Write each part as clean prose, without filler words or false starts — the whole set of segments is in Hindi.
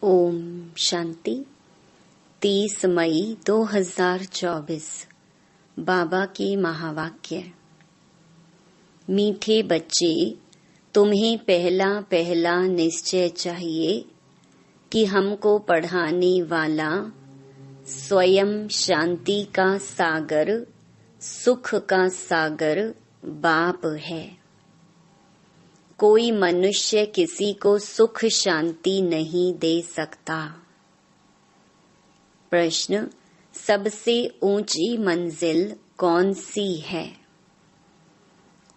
ओम शांति। 30 मई 2024 बाबा के महावाक्य। मीठे बच्चे, तुम्हें पहला पहला निश्चय चाहिए कि हमको पढ़ाने वाला स्वयं शांति का सागर, सुख का सागर बाप है। कोई मनुष्य किसी को सुख शांति नहीं दे सकता। प्रश्न, सबसे ऊंची मंजिल कौन सी है?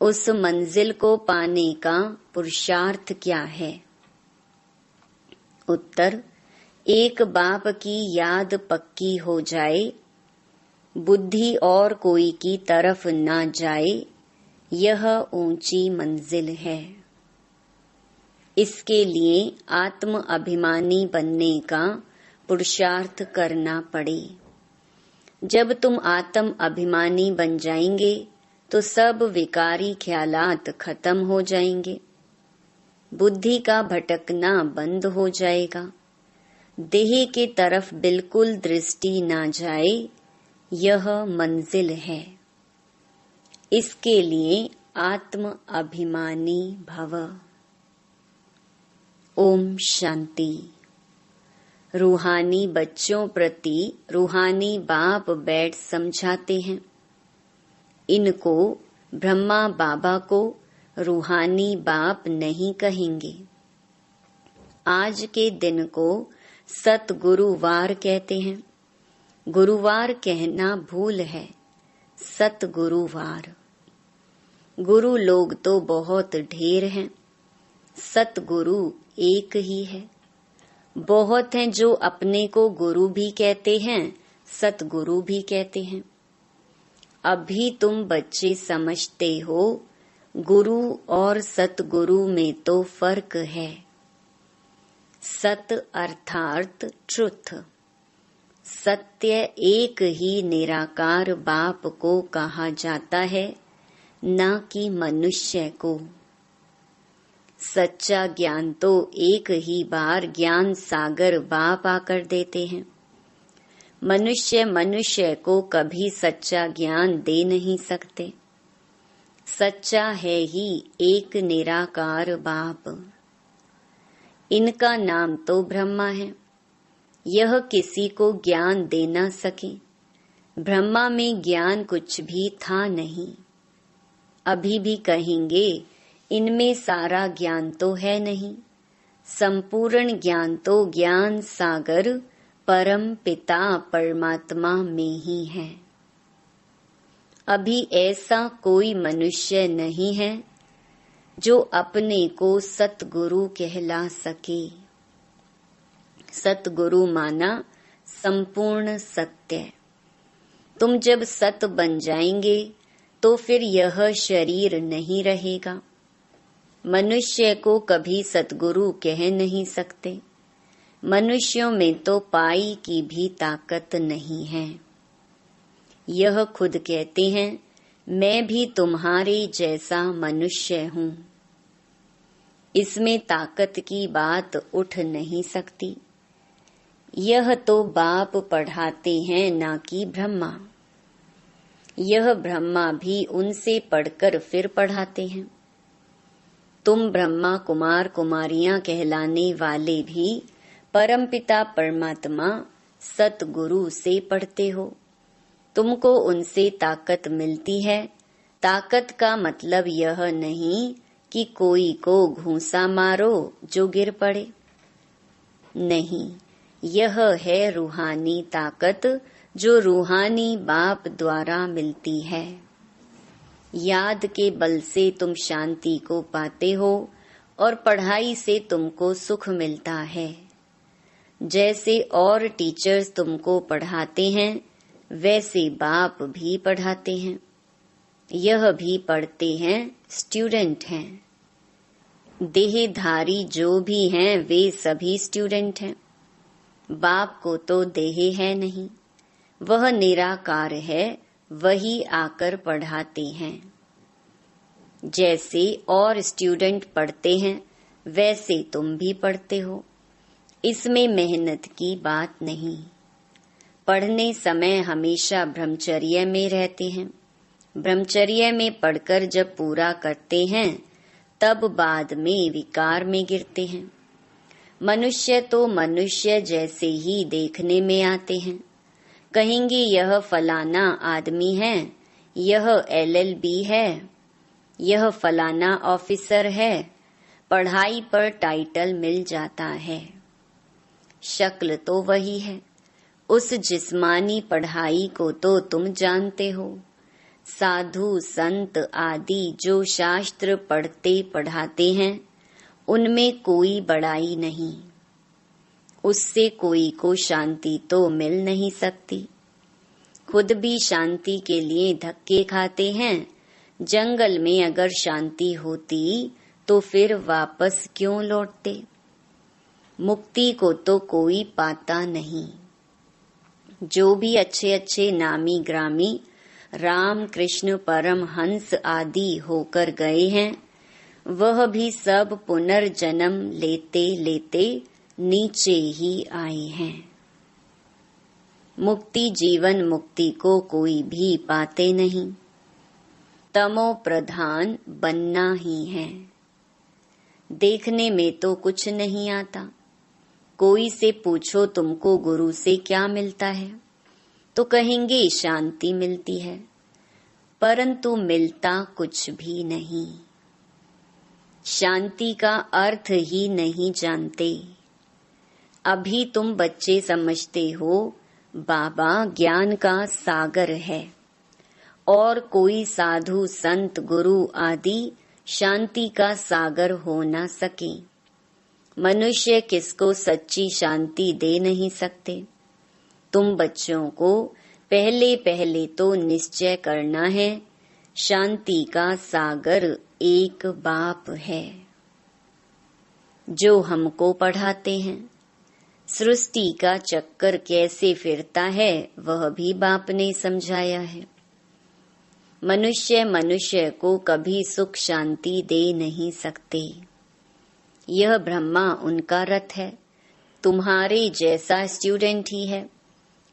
उस मंजिल को पाने का पुरुषार्थ क्या है? उत्तर, एक बाप की याद पक्की हो जाए, बुद्धि और कोई की तरफ ना जाए, यह ऊंची मंजिल है। इसके लिए आत्म अभिमानी बनने का पुरुषार्थ करना पड़े। जब तुम आत्म अभिमानी बन जाएंगे तो सब विकारी ख्यालात खत्म हो जाएंगे, बुद्धि का भटकना बंद हो जाएगा, देह के तरफ बिल्कुल दृष्टि ना जाए, यह मंजिल है। इसके लिए आत्म अभिमानी भव। ओम शांति। रूहानी बच्चों प्रति रूहानी बाप बैठ समझाते हैं। इनको ब्रह्मा बाबा को रूहानी बाप नहीं कहेंगे। आज के दिन को सतगुरुवार कहते हैं। गुरुवार कहना भूल है, सतगुरुवार। गुरु लोग तो बहुत ढेर हैं, सतगुरु एक ही है। बहुत हैं जो अपने को गुरु भी कहते हैं, सतगुरु भी कहते हैं। अभी तुम बच्चे समझते हो गुरु और सतगुरु में तो फर्क है। सत अर्थात ट्रुथ, सत्य एक ही निराकार बाप को कहा जाता है, न कि मनुष्य को। सच्चा ज्ञान तो एक ही बार ज्ञान सागर बाप आकर देते हैं। मनुष्य को कभी सच्चा ज्ञान दे नहीं सकते। सच्चा है ही एक निराकार बाप। इनका नाम तो ब्रह्मा है। यह किसी को ज्ञान दे न सके। ब्रह्मा में ज्ञान कुछ भी था नहीं। अभी भी कहेंगे इनमें सारा ज्ञान तो है नहीं। संपूर्ण ज्ञान तो ज्ञान सागर परम पिता परमात्मा में ही है। अभी ऐसा कोई मनुष्य नहीं है जो अपने को सतगुरु कहला सके। सतगुरु माना संपूर्ण सत्य। तुम जब सत बन जाएंगे तो फिर यह शरीर नहीं रहेगा। मनुष्य को कभी सतगुरु कह नहीं सकते। मनुष्यों में तो पाई की भी ताकत नहीं है। यह खुद कहते हैं, मैं भी तुम्हारे जैसा मनुष्य हूँ। इसमें ताकत की बात उठ नहीं सकती। यह तो बाप पढ़ाते हैं, ना कि ब्रह्मा। यह ब्रह्मा भी उनसे पढ़कर फिर पढ़ाते हैं। तुम ब्रह्मा कुमार कुमारियां कहलाने वाले भी परमपिता परमात्मा सतगुरु से पढ़ते हो। तुमको उनसे ताकत मिलती है। ताकत का मतलब यह नहीं कि कोई को घूंसा मारो जो गिर पड़े। नहीं, यह है रूहानी ताकत जो रूहानी बाप द्वारा मिलती है। याद के बल से तुम शांति को पाते हो और पढ़ाई से तुमको सुख मिलता है। जैसे और टीचर्स तुमको पढ़ाते हैं, वैसे बाप भी पढ़ाते हैं। यह भी पढ़ते हैं, स्टूडेंट हैं। देहधारी जो भी हैं वे सभी स्टूडेंट हैं। बाप को तो देह है नहीं, वह निराकार है, वही आकर पढ़ाते हैं। जैसे और स्टूडेंट पढ़ते हैं वैसे तुम भी पढ़ते हो। इसमें मेहनत की बात नहीं। पढ़ने समय हमेशा ब्रह्मचर्य में रहते हैं। ब्रह्मचर्य में पढ़कर जब पूरा करते हैं तब बाद में विकार में गिरते हैं। मनुष्य तो मनुष्य जैसे ही देखने में आते हैं। कहेंगे यह फलाना आदमी है, यह LLB है, यह फलाना ऑफिसर है, पढ़ाई पर टाइटल मिल जाता है। शक्ल तो वही है। उस जिस्मानी पढ़ाई को तो तुम जानते हो। साधु संत आदि जो शास्त्र पढ़ते पढ़ाते हैं उनमें कोई बड़ाई नहीं। उससे कोई को शांति तो मिल नहीं सकती। खुद भी शांति के लिए धक्के खाते हैं। जंगल में अगर शांति होती तो फिर वापस क्यों लौटते। मुक्ति को तो कोई पाता नहीं। जो भी अच्छे अच्छे नामी ग्रामी राम कृष्ण परमहंस आदि होकर गए हैं वह भी सब पुनर्जन्म लेते लेते नीचे ही आए हैं। मुक्ति जीवन मुक्ति को कोई भी पाते नहीं। तमो प्रधान बनना ही है। देखने में तो कुछ नहीं आता। कोई से पूछो तुमको गुरु से क्या मिलता है तो कहेंगे शांति मिलती है, परंतु मिलता कुछ भी नहीं। शांति का अर्थ ही नहीं जानते। अभी तुम बच्चे समझते हो बाबा ज्ञान का सागर है और कोई साधु संत गुरु आदि शांति का सागर हो न सके। मनुष्य किसको सच्ची शांति दे नहीं सकते। तुम बच्चों को पहले पहले तो निश्चय करना है शांति का सागर एक बाप है जो हमको पढ़ाते हैं। सृष्टि का चक्कर कैसे फिरता है वह भी बाप ने समझाया है। मनुष्य मनुष्य को कभी सुख शांति दे नहीं सकते। यह ब्रह्मा उनका रथ है। तुम्हारे जैसा स्टूडेंट ही है।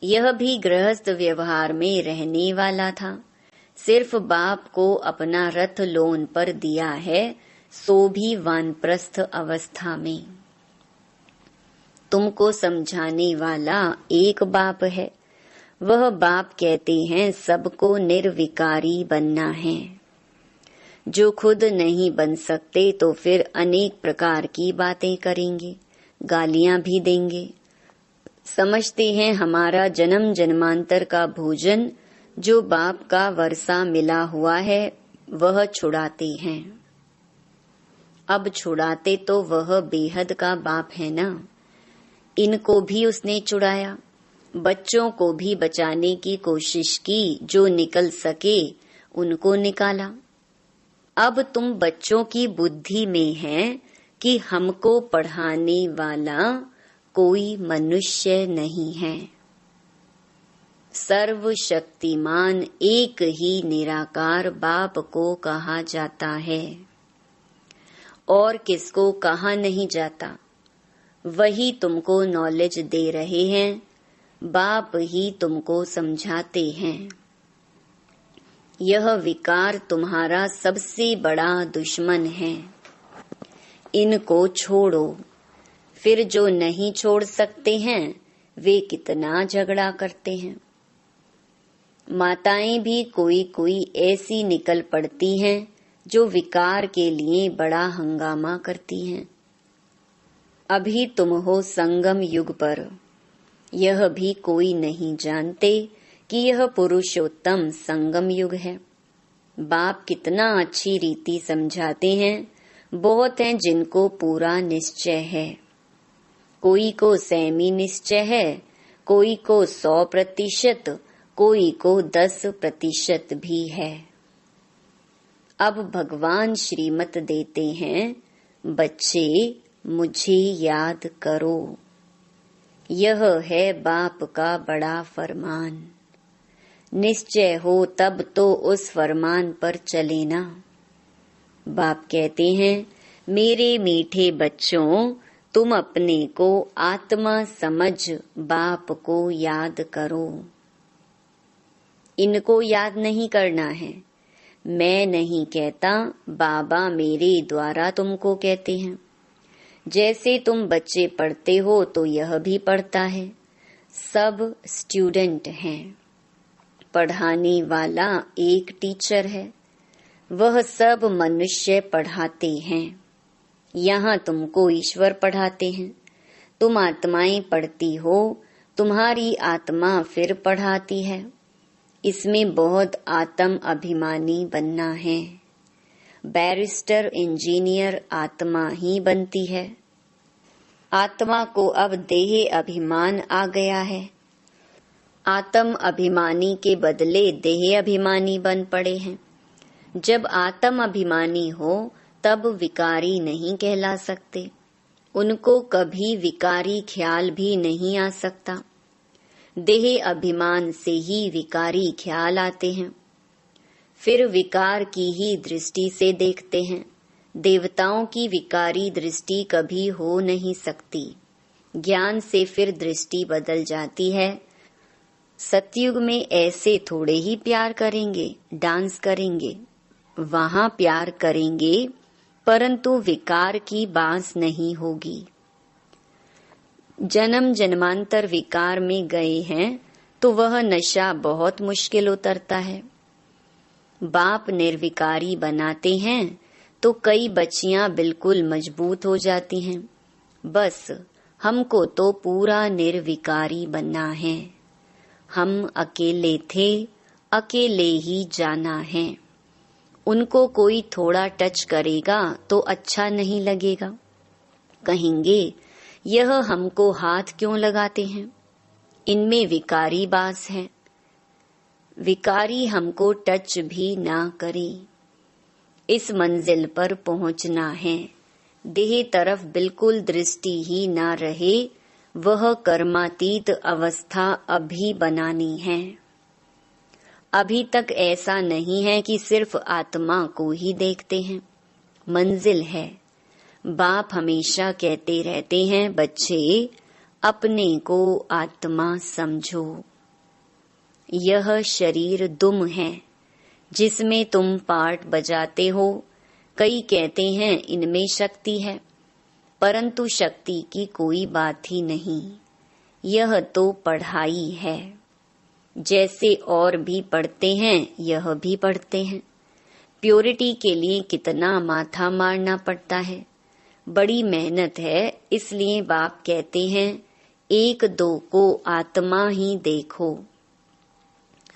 यह भी गृहस्थ व्यवहार में रहने वाला था। सिर्फ बाप को अपना रथ लोन पर दिया है, सो भी वानप्रस्थ अवस्था में। तुमको समझाने वाला एक बाप है। वह बाप कहते हैं सबको निर्विकारी बनना है। जो खुद नहीं बन सकते तो फिर अनेक प्रकार की बातें करेंगे, गालियां भी देंगे। समझते हैं हमारा जन्म जन्मांतर का भोजन जो बाप का वर्षा मिला हुआ है वह छुड़ाते हैं। अब छुड़ाते तो वह बेहद का बाप है ना। इनको भी उसने छुड़ाया। बच्चों को भी बचाने की कोशिश की, जो निकल सके उनको निकाला। अब तुम बच्चों की बुद्धि में है कि हमको पढ़ाने वाला कोई मनुष्य नहीं है। सर्वशक्तिमान एक ही निराकार बाप को कहा जाता है और किसको कहा नहीं जाता। वही तुमको नॉलेज दे रहे हैं, बाप ही तुमको समझाते हैं। यह विकार तुम्हारा सबसे बड़ा दुश्मन है। इनको छोड़ो। फिर जो नहीं छोड़ सकते हैं वे कितना झगड़ा करते हैं। माताएं भी कोई कोई ऐसी निकल पड़ती हैं जो विकार के लिए बड़ा हंगामा करती हैं। अभी तुम हो संगम युग पर। यह भी कोई नहीं जानते कि यह पुरुषोत्तम संगम युग है। बाप कितना अच्छी रीति समझाते हैं। बहुत हैं जिनको पूरा निश्चय है। कोई को सेमी निश्चय है, कोई को 100%, कोई को 10% भी है। अब भगवान श्रीमत देते हैं, बच्चे मुझे याद करो। यह है बाप का बड़ा फरमान। निश्चय हो तब तो उस फरमान पर चले ना। बाप कहते हैं, मेरे मीठे बच्चों, तुम अपने को आत्मा समझ बाप को याद करो। इनको याद नहीं करना है। मैं नहीं कहता, बाबा मेरे द्वारा तुमको कहते हैं। जैसे तुम बच्चे पढ़ते हो तो यह भी पढ़ता है। सब स्टूडेंट हैं। पढ़ाने वाला एक टीचर है। वह सब मनुष्य पढ़ाते हैं। यहाँ तुमको ईश्वर पढ़ाते हैं। तुम आत्माएं पढ़ती हो, तुम्हारी आत्मा फिर पढ़ाती है। इसमें बहुत आत्म अभिमानी बनना है। बैरिस्टर, इंजीनियर आत्मा ही बनती है। आत्मा को अब देह अभिमान आ गया है। आत्म अभिमानी के बदले देह अभिमानी बन पड़े हैं। जब आत्म अभिमानी हो तब विकारी नहीं कहला सकते। उनको कभी विकारी ख्याल भी नहीं आ सकता। देह अभिमान से ही विकारी ख्याल आते हैं। फिर विकार की ही दृष्टि से देखते हैं। देवताओं की विकारी दृष्टि कभी हो नहीं सकती। ज्ञान से फिर दृष्टि बदल जाती है। सतयुग में ऐसे थोड़े ही प्यार करेंगे, डांस करेंगे। वहां प्यार करेंगे परंतु विकार की बांस नहीं होगी। जन्म जन्मांतर विकार में गए हैं तो वह नशा बहुत मुश्किल उतरता है। बाप निर्विकारी बनाते हैं तो कई बच्चियां बिल्कुल मजबूत हो जाती हैं। बस हमको तो पूरा निर्विकारी बनना है। हम अकेले थे, अकेले ही जाना है। उनको कोई थोड़ा टच करेगा तो अच्छा नहीं लगेगा। कहेंगे यह हमको हाथ क्यों लगाते हैं, इनमें विकारी बास है। विकारी हमको टच भी ना करे। इस मंजिल पर पहुंचना है। देह तरफ बिल्कुल दृष्टि ही ना रहे, वह कर्मातीत अवस्था अभी बनानी है। अभी तक ऐसा नहीं है कि सिर्फ आत्मा को ही देखते हैं। मंजिल है। बाप हमेशा कहते रहते हैं, बच्चे अपने को आत्मा समझो। यह शरीर दुम है जिसमें तुम पार्ट बजाते हो। कई कहते हैं इनमें शक्ति है, परंतु शक्ति की कोई बात ही नहीं। यह तो पढ़ाई है। जैसे और भी पढ़ते हैं यह भी पढ़ते हैं। प्योरिटी के लिए कितना माथा मारना पड़ता है, बड़ी मेहनत है। इसलिए बाप कहते हैं एक दो को आत्मा ही देखो।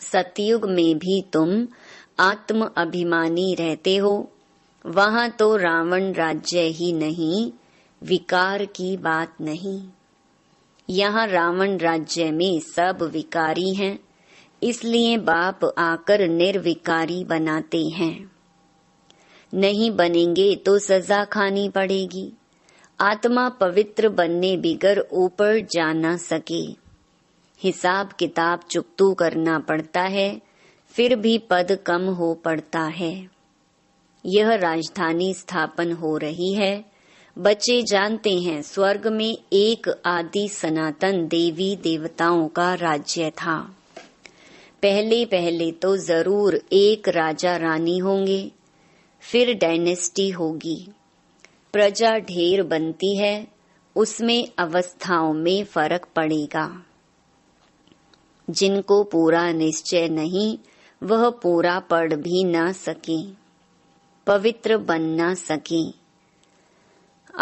सतयुग में भी तुम आत्म अभिमानी रहते हो। वहां तो रावण राज्य ही नहीं, विकार की बात नहीं। यहाँ रावण राज्य में सब विकारी हैं, इसलिए बाप आकर निर्विकारी बनाते हैं। नहीं बनेंगे तो सजा खानी पड़ेगी। आत्मा पवित्र बनने बिगर ऊपर जा न सके। हिसाब किताब चुकतू करना पड़ता है, फिर भी पद कम हो पड़ता है। यह राजधानी स्थापन हो रही है। बच्चे जानते हैं स्वर्ग में एक आदि सनातन देवी देवताओं का राज्य था। पहले पहले तो जरूर एक राजा रानी होंगे, फिर डायनेस्टी होगी। प्रजा ढेर बनती है, उसमें अवस्थाओं में फर्क पड़ेगा। जिनको पूरा निश्चय नहीं वह पूरा पढ़ भी ना सके, पवित्र बन ना सके।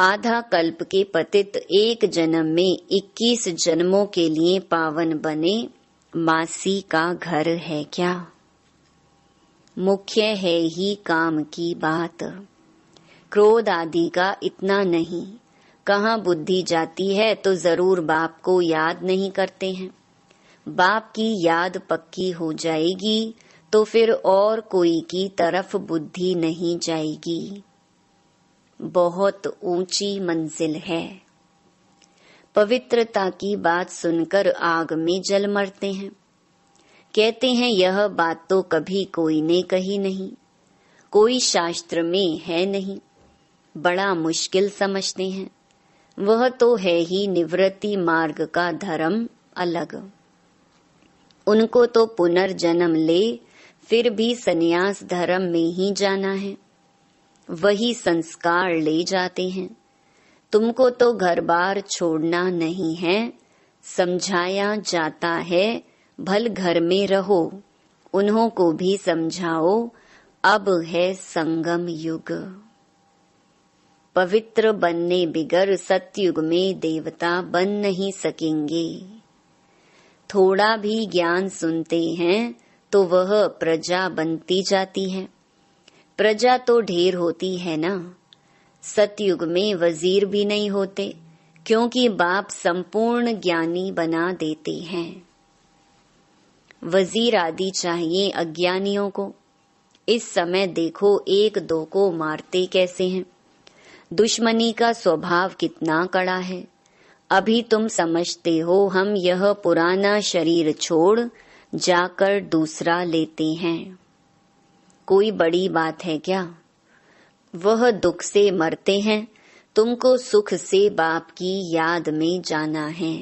आधा कल्प के पतित एक जन्म में 21 जन्मों के लिए पावन बने, मासी का घर है क्या? मुख्य है ही काम की बात। क्रोध आदि का इतना नहीं। कहाँ बुद्धि जाती है तो जरूर बाप को याद नहीं करते हैं। बाप की याद पक्की हो जाएगी तो फिर और कोई की तरफ बुद्धि नहीं जाएगी। बहुत ऊंची मंजिल है। पवित्रता की बात सुनकर आग में जल मरते हैं। कहते हैं यह बात तो कभी कोई ने कही नहीं, कोई शास्त्र में है नहीं। बड़ा मुश्किल समझते हैं। वह तो है ही निवृत्ति मार्ग का धर्म अलग। उनको तो पुनर्जन्म ले फिर भी संन्यास धर्म में ही जाना है, वही संस्कार ले जाते हैं। तुमको तो घर बार छोड़ना नहीं है, समझाया जाता है भल घर में रहो। उन्हों को भी समझाओ, अब है संगम युग। पवित्र बनने बिगर सतयुग में देवता बन नहीं सकेंगे। थोड़ा भी ज्ञान सुनते हैं तो वह प्रजा बनती जाती है। प्रजा तो ढेर होती है ना। सतयुग में वजीर भी नहीं होते, क्योंकि बाप संपूर्ण ज्ञानी बना देते हैं। वजीर आदि चाहिए अज्ञानियों को। इस समय देखो एक दो को मारते कैसे हैं। दुश्मनी का स्वभाव कितना कड़ा है। अभी तुम समझते हो हम यह पुराना शरीर छोड़ जाकर दूसरा लेते हैं। कोई बड़ी बात है क्या? वह दुख से मरते हैं, तुमको सुख से बाप की याद में जाना है।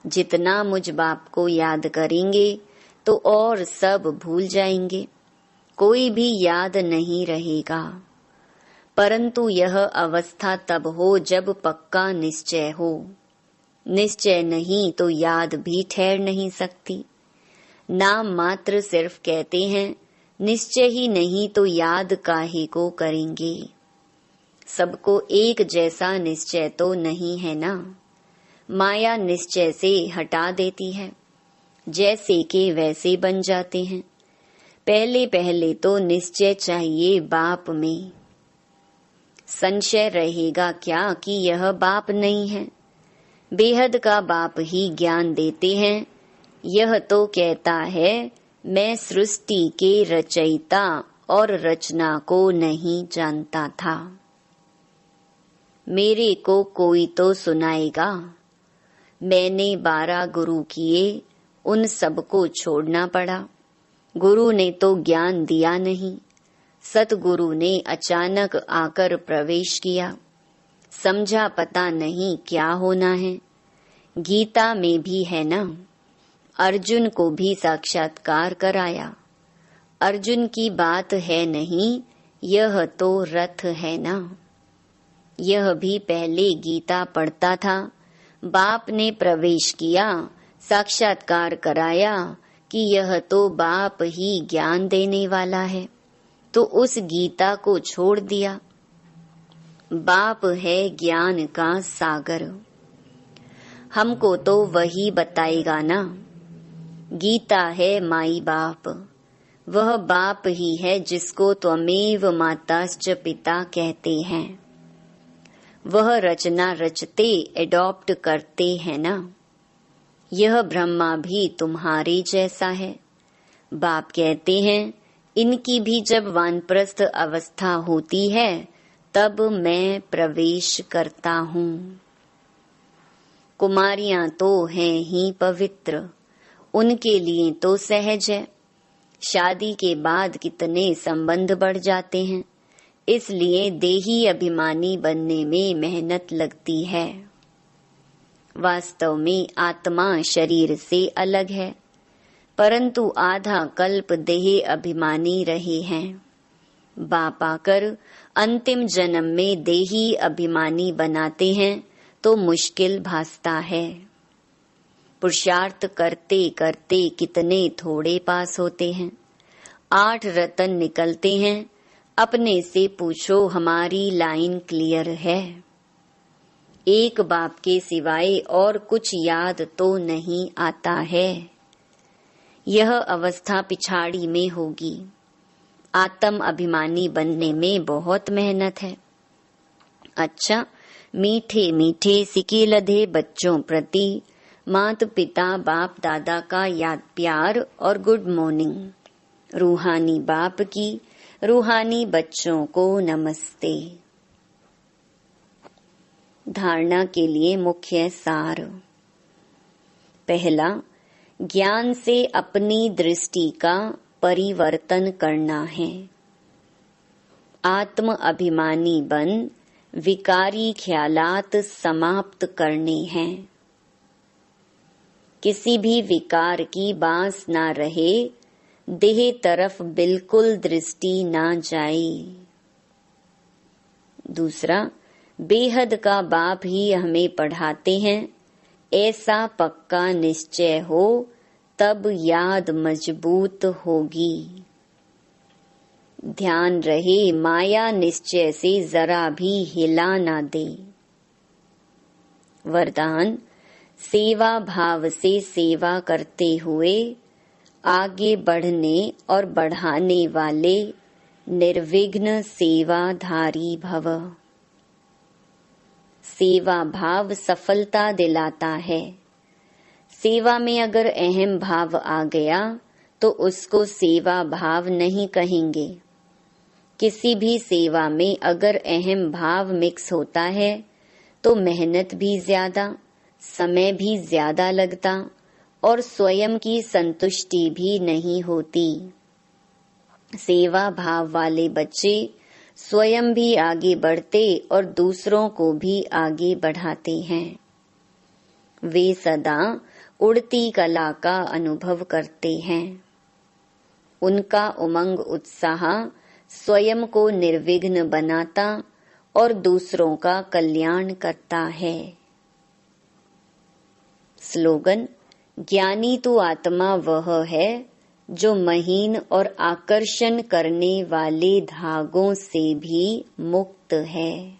जितना मुझ बाप को याद करेंगे तो और सब भूल जाएंगे, कोई भी याद नहीं रहेगा। परंतु यह अवस्था तब हो जब पक्का निश्चय हो। निश्चय नहीं तो याद भी ठहर नहीं सकती। नाम मात्र सिर्फ कहते हैं, निश्चय ही नहीं तो याद काहे को करेंगे। सबको एक जैसा निश्चय तो नहीं है ना। माया निश्चय से हटा देती है, जैसे के वैसे बन जाते हैं। पहले पहले तो निश्चय चाहिए बाप में। संशय रहेगा क्या कि यह बाप नहीं है। बेहद का बाप ही ज्ञान देते हैं। यह तो कहता है मैं सृष्टि के रचयिता और रचना को नहीं जानता था। मेरे को कोई तो सुनाएगा। मैंने 12 गुरु किए, उन सबको छोड़ना पड़ा। गुरु ने तो ज्ञान दिया नहीं, सतगुरु ने अचानक आकर प्रवेश किया। समझा पता नहीं क्या होना है। गीता में भी है ना, अर्जुन को भी साक्षात्कार कराया। अर्जुन की बात है नहीं, यह तो रथ है ना। यह भी पहले गीता पढ़ता था। बाप ने प्रवेश किया, साक्षात्कार कराया कि यह तो बाप ही ज्ञान देने वाला है, तो उस गीता को छोड़ दिया। बाप है ज्ञान का सागर, हमको तो वही बताएगा ना। गीता है माई बाप, वह बाप ही है जिसको त्वमेव माताश्च पिता कहते हैं। वह रचना रचते एडॉप्ट करते हैं ना। यह ब्रह्मा भी तुम्हारे जैसा है। बाप कहते हैं इनकी भी जब वानप्रस्थ अवस्था होती है तब मैं प्रवेश करता हूँ। कुमारियां तो हैं ही पवित्र, उनके लिए तो सहज है। शादी के बाद कितने संबंध बढ़ जाते हैं, इसलिए देही अभिमानी बनने में मेहनत लगती है। वास्तव में आत्मा शरीर से अलग है, परंतु आधा कल्प देह अभिमानी रहे हैं। बाप आकर अंतिम जन्म में देही अभिमानी बनाते हैं तो मुश्किल भासता है। पुरुषार्थ करते करते कितने थोड़े पास होते हैं। 8 रतन निकलते हैं। अपने से पूछो हमारी लाइन क्लियर है? एक बाप के सिवाय और कुछ याद तो नहीं आता है। यह अवस्था पिछाड़ी में होगी। आत्म अभिमानी बनने में बहुत मेहनत है। अच्छा, मीठे मीठे सिके लधे बच्चों प्रति माता पिता बाप दादा का याद प्यार और गुड मॉर्निंग। रूहानी बाप की रूहानी बच्चों को नमस्ते। धारणा के लिए मुख्य सार। पहला, ज्ञान से अपनी दृष्टि का परिवर्तन करना है। आत्म अभिमानी बन विकारी ख्यालात समाप्त करने हैं। किसी भी विकार की बांस ना रहे, देह तरफ बिल्कुल दृष्टि ना जाए। दूसरा, बेहद का बाप ही हमें पढ़ाते हैं, ऐसा पक्का निश्चय हो तब याद मजबूत होगी। ध्यान रहे माया निश्चय से जरा भी हिला ना दे। वरदान, सेवा भाव से सेवा करते हुए आगे बढ़ने और बढ़ाने वाले निर्विघ्न सेवाधारी भव। सेवा भाव सफलता दिलाता है। सेवा में अगर अहम भाव आ गया तो उसको सेवा भाव नहीं कहेंगे। किसी भी सेवा में अगर अहम भाव मिक्स होता है तो मेहनत भी ज्यादा, समय भी ज्यादा लगता और स्वयं की संतुष्टि भी नहीं होती। सेवा भाव वाले बच्चे स्वयं भी आगे बढ़ते और दूसरों को भी आगे बढ़ाते हैं। वे सदा उड़ती कला का अनुभव करते हैं। उनका उमंग उत्साह स्वयं को निर्विघ्न बनाता और दूसरों का कल्याण करता है। स्लोगन, ज्ञानी तो आत्मा वह है जो महीन और आकर्षण करने वाले धागों से भी मुक्त है।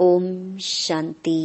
ओम शांति।